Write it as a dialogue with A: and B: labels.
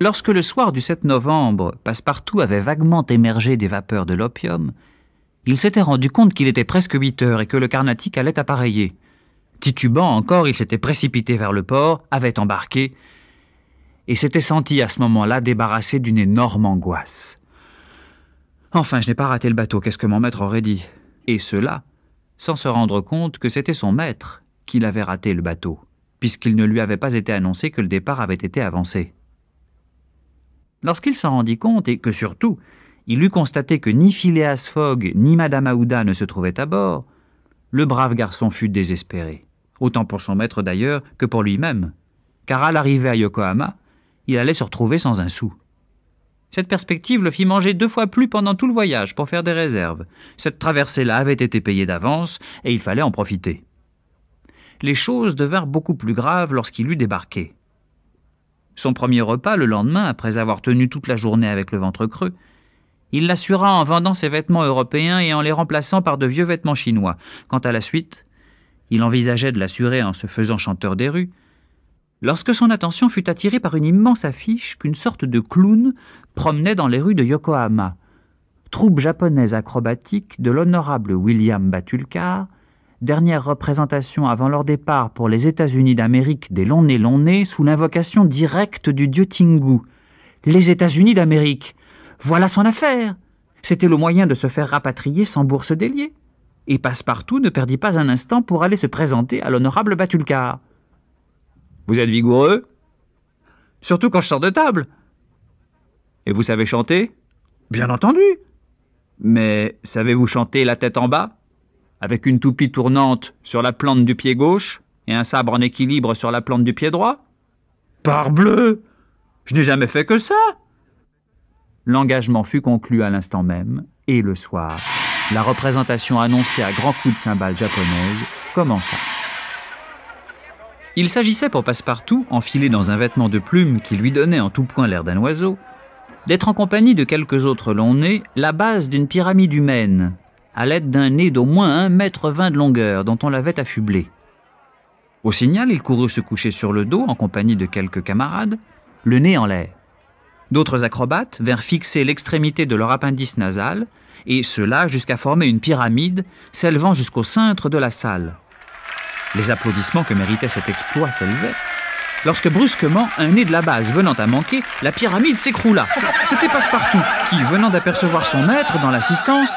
A: Lorsque le soir du 7 novembre, Passepartout avait vaguement émergé des vapeurs de l'opium, il s'était rendu compte qu'il était presque 8 heures et que le Carnatic allait appareiller. Titubant encore, il s'était précipité vers le port, avait embarqué, et s'était senti à ce moment-là débarrassé d'une énorme angoisse. Enfin, je n'ai pas raté le bateau, qu'est-ce que mon maître aurait dit? Et cela, sans se rendre compte que c'était son maître qui l'avait raté le bateau, puisqu'il ne lui avait pas été annoncé que le départ avait été avancé. Lorsqu'il s'en rendit compte, et que surtout, il eut constaté que ni Phileas Fogg ni Madame Aouda ne se trouvaient à bord, le brave garçon fut désespéré, autant pour son maître d'ailleurs que pour lui-même, car à l'arrivée à Yokohama, il allait se retrouver sans un sou. Cette perspective le fit manger 2 fois plus pendant tout le voyage pour faire des réserves. Cette traversée-là avait été payée d'avance et il fallait en profiter. Les choses devinrent beaucoup plus graves lorsqu'il eut débarqué. Son premier repas le lendemain, après avoir tenu toute la journée avec le ventre creux, il l'assura en vendant ses vêtements européens et en les remplaçant par de vieux vêtements chinois. Quant à la suite, il envisageait de l'assurer en se faisant chanteur des rues, lorsque son attention fut attirée par une immense affiche qu'une sorte de clown promenait dans les rues de Yokohama. Troupe japonaise acrobatique de l'honorable William Batulcar, dernière représentation avant leur départ pour les États-Unis d'Amérique des longs-nez sous l'invocation directe du dieu Tingu. Les États-Unis d'Amérique, voilà son affaire. C'était le moyen de se faire rapatrier sans bourse déliée. Et Passepartout ne perdit pas un instant pour aller se présenter à l'honorable Batulcar. « Vous êtes vigoureux? Surtout quand je sors de table. Et vous savez chanter? Bien entendu. Mais savez-vous chanter la tête en bas, avec une toupie tournante sur la plante du pied gauche et un sabre en équilibre sur la plante du pied droit? Parbleu! Je n'ai jamais fait que ça. » L'engagement fut conclu à l'instant même, et le soir, la représentation annoncée à grands coups de cymbales japonaises commença. Il s'agissait pour Passepartout, enfilé dans un vêtement de plume qui lui donnait en tout point l'air d'un oiseau, d'être en compagnie de quelques autres longs-nez la base d'une pyramide humaine, à l'aide d'un nez d'au moins 1,20 m de longueur dont on l'avait affublé. Au signal, il courut se coucher sur le dos en compagnie de quelques camarades, le nez en l'air. D'autres acrobates vinrent fixer l'extrémité de leur appendice nasal, et cela jusqu'à former une pyramide s'élevant jusqu'au cintre de la salle. Les applaudissements que méritait cet exploit s'élevaient, lorsque brusquement, un nez de la base venant à manquer, la pyramide s'écroula. C'était Passepartout qui, venant d'apercevoir son maître dans l'assistance,